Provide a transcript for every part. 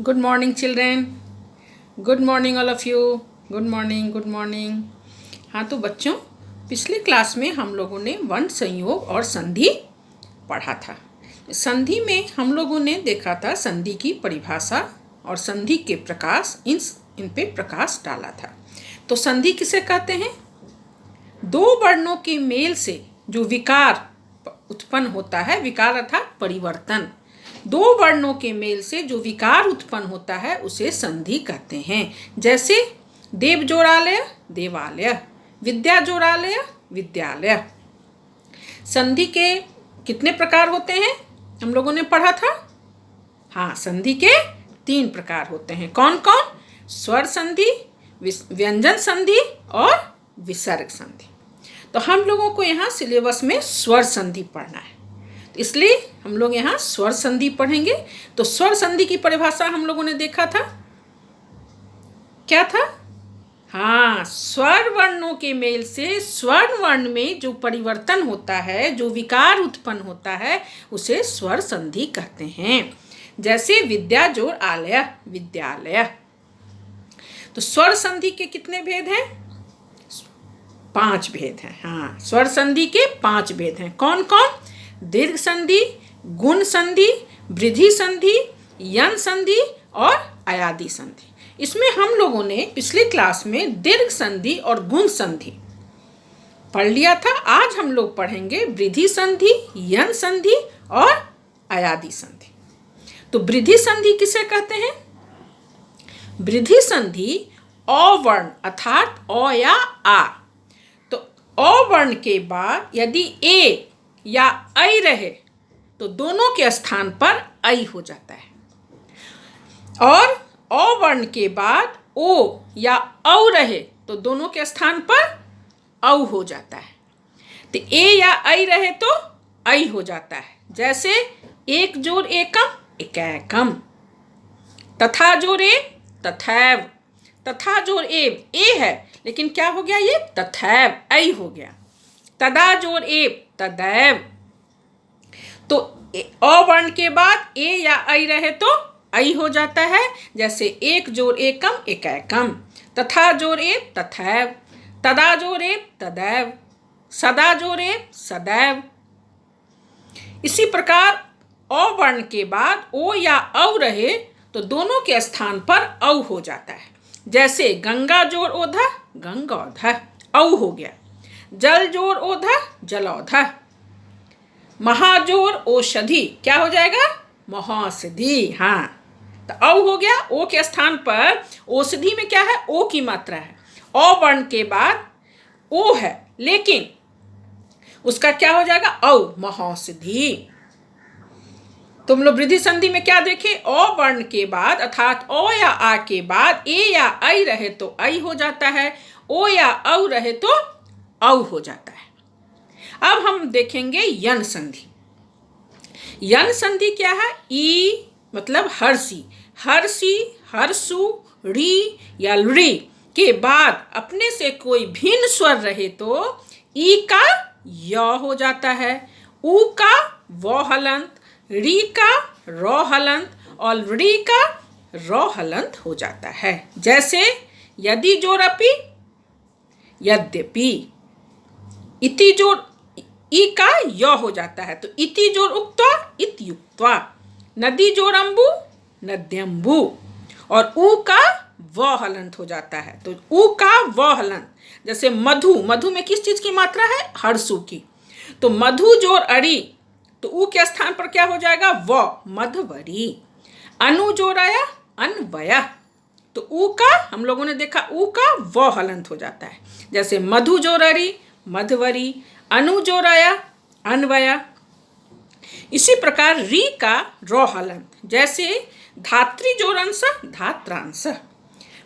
Good morning children. Good morning all of you. Good morning, good morning. हाँ तो बच्चों, पिछले क्लास में हम लोगों ने वर्ण संयोग और संधि पढ़ा था। संधि में हम लोगों ने देखा था संधि की परिभाषा और संधि के प्रकाश, इन पे प्रकाश डाला था। तो संधि किसे कहते हैं? दो वर्णों के मेल से जो विकार उत्पन्न होता है, विकार अर्थात परिवर्तन। दो वर्णों के मेल से जो विकार उत्पन्न होता है उसे संधि कहते हैं। जैसे देव जोड़ालय, देवालय, विद्या जोड़ालय, विद्यालय। संधि के कितने प्रकार होते हैं हम लोगों ने पढ़ा था? हाँ, संधि के 3 प्रकार होते हैं। कौन कौन? स्वर संधि, व्यंजन संधि और विसर्ग संधि। तो हम लोगों को यहाँ सिलेबस में स्वर संधि पढ़ना है, इसलिए हम लोग यहाँ स्वर संधि पढ़ेंगे। तो स्वर संधि की परिभाषा हम लोगों ने देखा था, क्या था? हाँ, स्वर वर्णों के मेल से स्वर्ण वर्ण में जो परिवर्तन होता है, जो विकार उत्पन्न होता है, उसे स्वर संधि कहते हैं। जैसे विद्या जोड़ आलय, विद्यालय। तो स्वर संधि के कितने भेद हैं? 5 भेद हैं। हाँ, स्वर संधि के 5 भेद हैं। कौन कौन? दीर्घ संधि, गुण संधि, वृद्धि संधि, यन संधि और अयादि संधि। इसमें हम लोगों ने पिछले क्लास में दीर्घ संधि और गुण संधि पढ़ लिया था। आज हम लोग पढ़ेंगे वृद्धि संधि, यन संधि और अयादि संधि। तो वृद्धि संधि किसे कहते हैं? वृद्धि संधि अ वर्ण अर्थात अ या आ। तो अ वर्ण के बाद यदि ए या ऐ रहे तो दोनों के स्थान पर ऐ हो जाता है, और अ वर्ण के बाद ओ या औ रहे तो दोनों के स्थान पर औ हो जाता है। तो ए या ऐ रहे तो ऐ हो जाता है। जैसे एक जोड़ एकम, एकैकम। तथा जोड़ एव, तथैव। तथा जोड़ एव ए है, लेकिन क्या हो गया? ये तथैव, ऐ हो गया। तदा जोड़ एव, तदैव। तो अ वर्ण के बाद ए या ऐ रहे तो ऐ हो जाता है। जैसे एक जोड़ एकम, एकैकम। तथा जोड़ एव, तथैव। तदा जोड़ एव, तदैव। सदा जोड़ एव, सदैव। इसी प्रकार अ वर्ण के बाद ओ या औ रहे तो दोनों के स्थान पर औ हो जाता है। जैसे गंगा जोड़ ओधा, गंगौध, औ हो गया। जल जोड़ ओधा, जलौध। महाजोर औषधि, क्या हो जाएगा? महौषधि। हाँ, तो औ हो गया। ओ के स्थान पर औषधि में क्या है? ओ की मात्रा है। अ वर्ण के बाद ओ है, लेकिन उसका क्या हो जाएगा? औ, महौषधि। तुम लोग वृद्धि संधि में क्या देखे? अ वर्ण के बाद अर्थात अ या आ के बाद ए या ऐ रहे तो ऐ हो जाता है, ओ या औ रहे तो औ हो जाता है। अब हम देखेंगे यन संधि। यन संधि क्या है? ई मतलब हर्षी, हर्षी, हर्षु, री या री के बाद अपने से कोई भिन्न स्वर रहे तो ई का य हो जाता है, ऊ का व हलंत, री का र हलंत और री का र हलंत हो जाता है। जैसे यदि जोड़पि, यद्यपि। इति जोड़ ई का य हो जाता है, तो इति जोड़ उक्त्वा, इत्युक्त्वा। नदी जोड़ अम्बु, नद्यम्बु। और ऊ का व हलंत हो जाता है, तो ऊ का व हलंत। जैसे मधु, मधु में किस चीज की मात्रा है? हर्षु की। तो मधु जोड़ अरी, तो ऊ के स्थान पर क्या हो जाएगा? व, मधवरी। अनु जोड़ आया, अन्वय, तो ऊ का हम लोगों ने देखा ऊ का व हलंत हो जाता है। जैसे मधु जोड़ अरी, मधवरी। अनु जोड़ आया, अन्वय। इसी प्रकार री का र हलंत। जैसे धात्री जोड़ अंश, धात्रांश।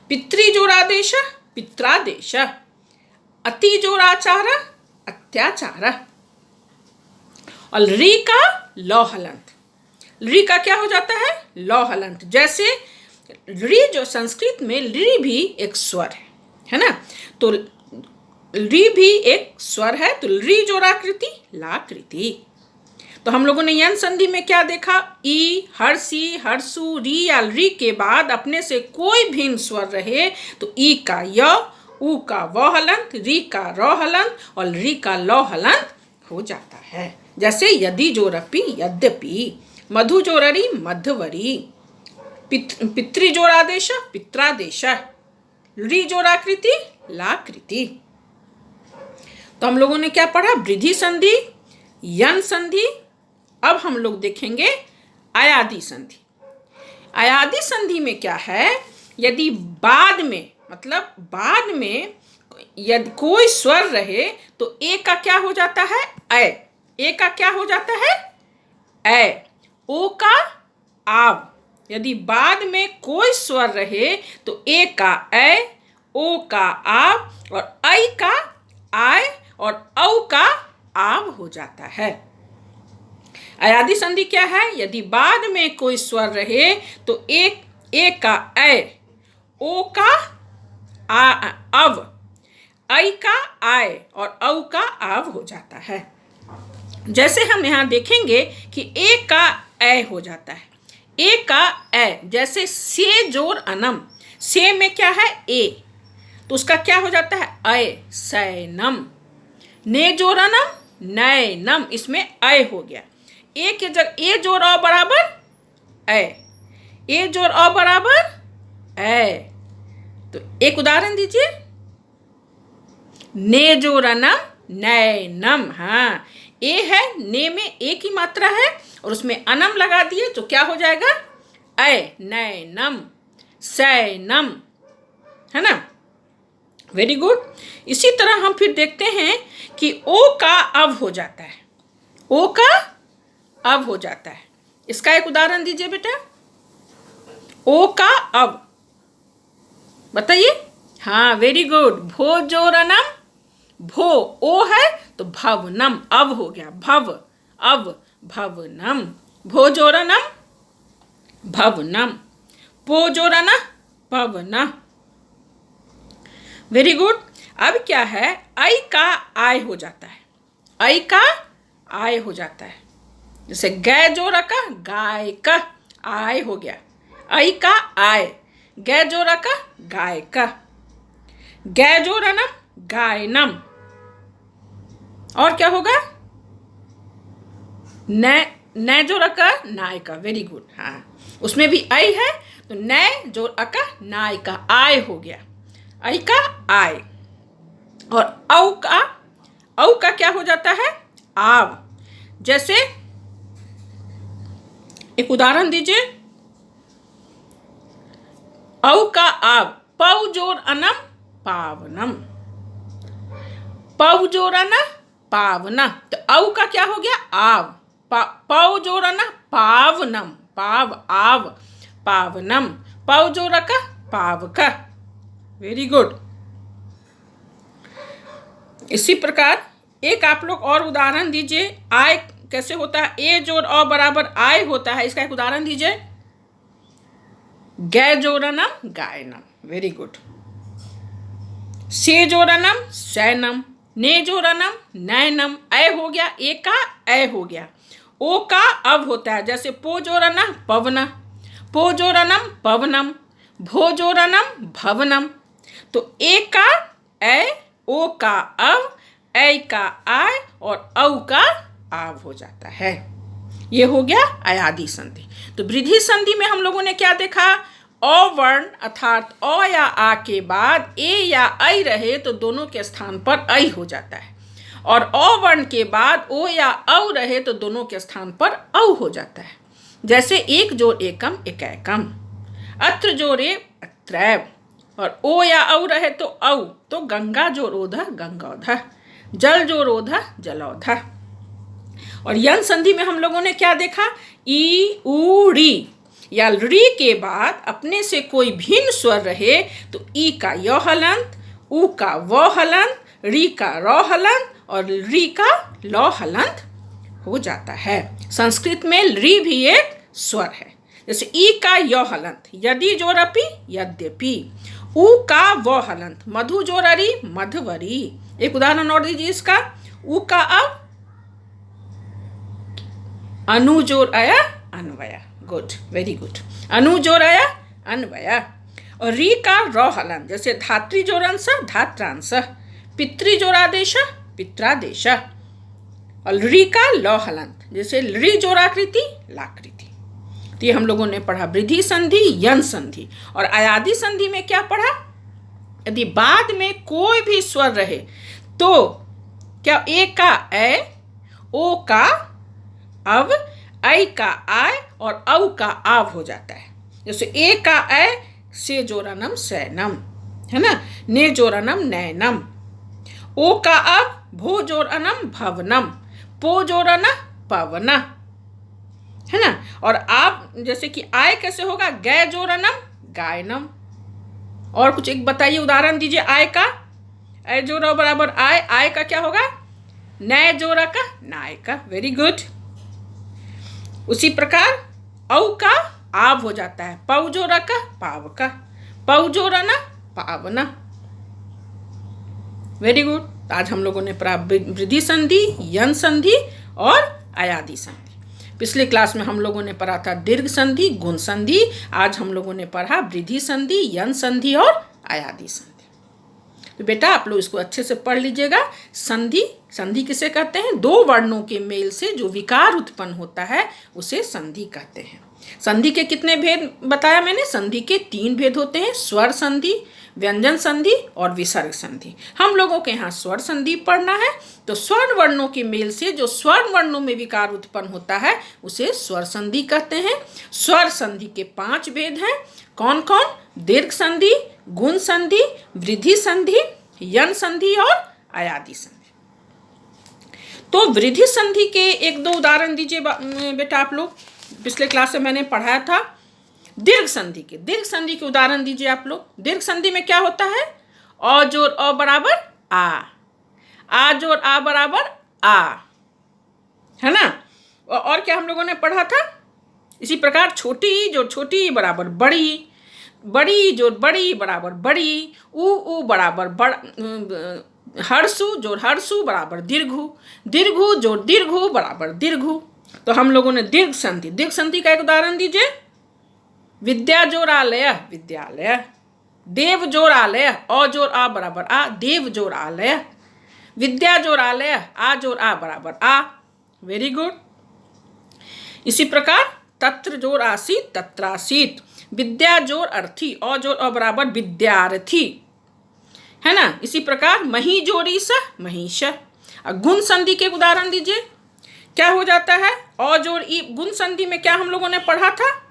पितृ जोड़ादेश, पित्रादेश। अति जोड़ आचार, अत्याचार। और री का ल हलंत। री का क्या हो जाता है? ल हलंत। जैसे री जो संस्कृत में री भी एक स्वर है ना, तो री भी एक स्वर है, तो री जोड़ाकृति, लाकृति। तो हम लोगों ने यन संधि में क्या देखा, ई, हर्षी, हर्षु, री या री के बाद अपने से कोई भिन्न स्वर रहे तो ई का य, ऊ का व हलंत, री का र हलंत और री का ल हलंत हो जाता है। जैसे यदि जोरपि, यद्यपि, मधु जोररी, मध्यवरी, पितृ जोरादेश, पित्रादेश, री जोराकृति, लाकृति। तो हम लोगों ने क्या पढ़ा, वृद्धि संधि, यन संधि। अब हम लोग देखेंगे अयादि संधि। अयादि संधि में क्या है, यदि बाद में, मतलब बाद में यदि कोई स्वर रहे तो ए का क्या हो जाता है, ऐ। ए का क्या हो जाता है, ऐ। ओ का आव। यदि बाद में कोई स्वर रहे तो ए का ऐ, ओ का आव और ऐ का आय और औ का आव हो जाता है। अयादि संधि क्या है, यदि बाद में कोई स्वर रहे तो एक ए का ऐ, ओ का अव, ऐ का आय और औ का आव हो जाता है। जैसे हम यहाँ देखेंगे कि ए का ऐ हो जाता है, ए का ऐ, जैसे से जोर अनम, से में क्या है, ए, तो उसका क्या हो जाता है, ऐ, सैनम। ने जोर अनम, नैनम, इसमें ऐ हो गया। ए के जगह ए जोर अ बराबर ऐ, ए जोर अ बराबर ऐ। तो एक उदाहरण दीजिए, ने जोर अनम, नैनम। हाँ, ए है, ने में ए की मात्रा है और उसमें अनम लगा दिए तो क्या हो जाएगा, ऐ, नैनम, सैनम, है ना। Very good. इसी तरह हम फिर देखते हैं कि ओ का अव हो जाता है, ओ का अव हो जाता है। इसका एक उदाहरण दीजिए बेटा, ओ का अव, बताइए। हाँ, वेरी गुड। भो जोरनम, भो ओ है तो भवनम, अव हो गया, भव, अव, भवनम। भो जोरनम, भवनम। पो जोरन, पवन। Very good. अब क्या है, ऐ का आय हो जाता है, ऐ का आय हो जाता है। जैसे गै जोरा का गाय का, आय हो गया, ऐ का आय। गै जोरा का गाय का, गै जोरनम, गायनम। और क्या होगा, न जोरा का नाय का। Very good. हाँ, उसमें भी ऐ है तो न जोरा का नाय का, आय हो गया, ऐ का आय। और औ का क्या हो जाता है, आव। जैसे एक उदाहरण दीजिए, औ का आव, पौ जोर अनम, पावनम। पौ जोर अन, पावना। तो औ का क्या हो गया, आव। पौ जोर अन, पावनम, पाव, आव, पावनम। पौ जोर का, पाव का। Very good. इसी प्रकार एक आप लोग और उदाहरण दीजिए, आय कैसे होता है, ए जोर अ बराबर आय होता है। इसका एक उदाहरण दीजिए, गै जोरनम, गायनम। Very good. से जोरनम, सैनम। ने जोरनम, नैनम। ऐ हो गया, ए का ऐ हो गया। ओ का अब होता है, जैसे पो जोरनम, पवना। पो जोरनम, पवनम। भो जोरनम, भवनम। तो ए का ऐ, ओ का अव, ऐ का आय और औ का आव हो जाता है। ये हो गया अयादि संधि। तो वृद्धि संधि में हम लोगों ने क्या देखा, अ वर्ण अर्थात अ या आ के बाद ए या ऐ रहे तो दोनों के स्थान पर ऐ हो जाता है, और अ वर्ण के बाद ओ या औ रहे तो दोनों के स्थान पर औ हो जाता है। जैसे एक जोर एकम, एकैकम। अत्र जोरे, अत्रैव। और ओ या औ रहे तो औ, तो गंगा जोर ओध, गंगौध। जल जोर ओध, जलौध। और यन संधि में हम लोगों ने क्या देखा, ई, उ, री या री के बाद अपने से कोई भिन्न स्वर रहे तो ई का य हलंत, उ का व हलंत, री का र हलंत और री का ल हलंत हो जाता है। संस्कृत में री भी एक स्वर है। जैसे ई का य हलंत, यदि जोरपि, यद्यपि। उ का व हलंत, मधु जोररी, मधवरी। एक उदाहरण और दीजिए इसका, उ का अव, अनु जोर आया अन्वया, गुड, वेरी गुड। अनु जोर आया अन्वया। और री का रौ हलन, जैसे धात्री जोरांश धात्रांश, पितृ जोरादेश पित्रादेश। और री का लौ हलंत, जैसे री जोराकृति लाकृति। तो ये हम लोगों ने पढ़ा वृद्धि संधि, यन संधि। और अयादि संधि में क्या पढ़ा? यदि बाद में कोई भी स्वर रहे तो क्या ए का ए, ओ का अव, ऐ का आय और औ का आव हो जाता है। जैसे ए का ए से जोरानम सैनम, है ना, ने जोरानम नैनम। ओ का अव भो जोरानम भवनम, पो जोराना पवना, है ना। और आप जैसे कि आय कैसे होगा? गै जोरानम गायनम। और कुछ एक बताइए, उदाहरण दीजिए आय का। ऐ जोरा बराबर आय, आय का क्या होगा? नय जोरा का नाय का, वेरी गुड। उसी प्रकार औ का आव हो जाता है, पौ जोरा का पाव का, पौ जोरा ना पावना, वेरी गुड। आज हम लोगों ने पढ़ा वृद्धि संधि, यन संधि और अयादि संधि। पिछले क्लास में हम लोगों ने पढ़ा था दीर्घ संधि, गुण संधि। आज हम लोगों ने पढ़ा वृद्धि संधि, यन संधि और अयादि संधि। तो बेटा आप लोग इसको अच्छे से पढ़ लीजिएगा। संधि, संधि किसे कहते हैं? दो वर्णों के मेल से जो विकार उत्पन्न होता है उसे संधि कहते हैं। संधि के कितने भेद बताया मैंने? संधि के 3 भेद होते हैं, स्वर संधि, व्यंजन संधि और विसर्ग संधि। हम लोगों के यहाँ स्वर संधि पढ़ना है, तो स्वर्ण वर्णों के मेल से जो स्वर्ण वर्णों में विकार उत्पन्न होता है उसे स्वर संधि कहते हैं। स्वर संधि के 5 भेद हैं। कौन कौन? दीर्घ संधि, गुण संधि, वृद्धि संधि, यन संधि और अयादि संधि। तो वृद्धि संधि के 1-2 उदाहरण दीजिए बेटा आप लोग। पिछले क्लास में मैंने पढ़ाया था दीर्घ संधि के। दीर्घ संधि के उदाहरण दीजिए आप लोग। दीर्घ संधि में क्या होता है? अ जोर अ बराबर आ जोर आ बराबर आ, है ना। और क्या हम लोगों ने पढ़ा था? इसी प्रकार छोटी जोर छोटी बराबर बड़ी, बड़ी जोर बड़ी बराबर बड़ी, ऊ बराबर बड़, हर्षु जोर हर्षु बराबर दीर्घु, दीर्घु जोर दीर्घु बराबर दीर्घु। तो हम लोगों ने दीर्घ संधि, दीर्घ संधि का एक उदाहरण दीजिए। विद्या जोर आलय विद्यालय, देव जोर आलय अ जोर आ बराबर आ, देव जोर आलय, विद्या जोर आलय आ जोर आ बराबर आ, वेरी गुड। इसी प्रकार तत्र जोर आसीत तत्रासीत, विद्या जोर अर्थी अ जोर अ बराबर विद्यार्थी, है ना। इसी प्रकार मही जोरी स महिष। गुण संधि के उदाहरण दीजिए। क्या हो जाता है? अ जोर ई। गुण संधि में क्या हम लोगों ने पढ़ा था?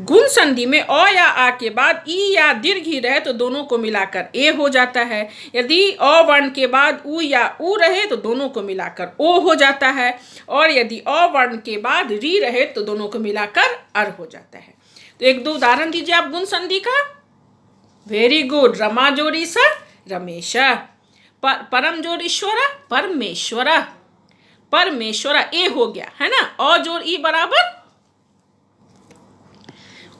गुण संधि में अ या आ के बाद ई या दीर्घ ही रहे तो दोनों को मिलाकर ए हो जाता है। यदि अ वर्ण के बाद उ या उ रहे तो दोनों को मिलाकर ओ हो जाता है। और यदि अ वर्ण के बाद री रहे तो दोनों को मिलाकर अर हो जाता है। तो 1-2 उदाहरण दीजिए आप गुण संधि का। Very good. रमा जोरी स रमेश, परम जोर ईश्वर परमेश्वर, परमेश्वर ए हो गया, है ना। अ जोर ई बराबर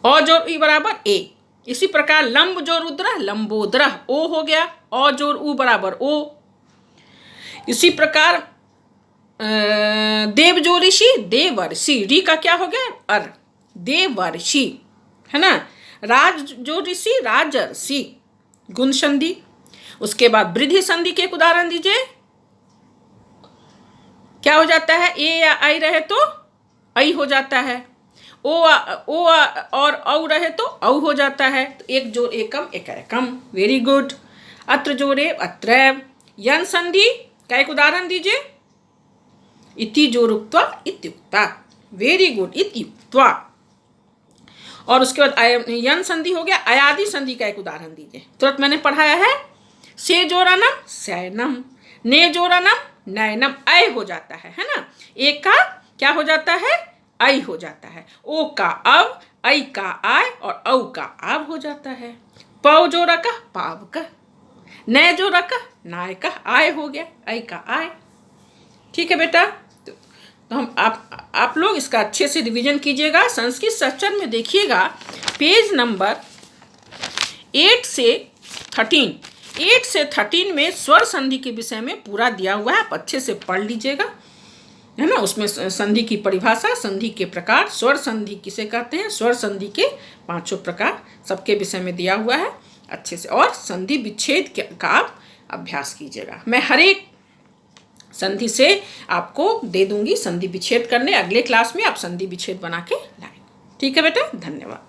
अ जोर ई बराबर ए। इसी प्रकार लंब जोर रुद्र लंबोद्र ओ हो गया, अ जोर उ बराबर ओ। इसी प्रकार देव जो ऋषि देवर्षि, री का क्या हो गया? अर, देवर्षि, है ना। राज जो ऋषि राजर्षि, गुण संधि। उसके बाद वृद्धि संधि के एक उदाहरण दीजिए। क्या हो जाता है? ए या आई रहे तो आई हो जाता है, ओ और औ रहे तो औ हो जाता है। तो एक जोर एकम एकैकम, वेरी गुड। अत्र जोरे अत्रैव। यन संधि का एक उदाहरण दीजिए। इति जोरुक्त्वा इत्युक्ता, वेरी गुड, इत्युक्त्वा। और उसके बाद यन संधि हो गया। अयादि संधि का एक उदाहरण दीजिए। तुरंत मैंने पढ़ाया है। से जोरानम सैनम, ने जोरानम नैनम, ऐ हो जाता है ना। एक का क्या हो जाता है? ऐ हो जाता है। ओ का अव, ऐ का आय और औ का आव हो जाता है। पौ जोरा का पाव का, नय जोरा का नाय का, आय हो गया, ऐ का आय। ठीक है बेटा। तो हम आप लोग इसका अच्छे से रिवीजन कीजिएगा। संस्कृत स्ट्रक्चर में देखिएगा पेज नंबर 8 से 13 में स्वर संधि के विषय में पूरा दिया हुआ है। आप अच्छे से पढ़ लीजिएगा। है ना, उसमें संधि की परिभाषा, संधि के प्रकार, स्वर संधि किसे कहते हैं, स्वर संधि के 5 प्रकार सबके विषय में दिया हुआ है अच्छे से। और संधि विच्छेद का आप अभ्यास कीजिएगा। मैं हर एक संधि से आपको दे दूंगी संधि विच्छेद करने। अगले क्लास में आप संधि विच्छेद बना के लाएं। ठीक है बेटा, धन्यवाद।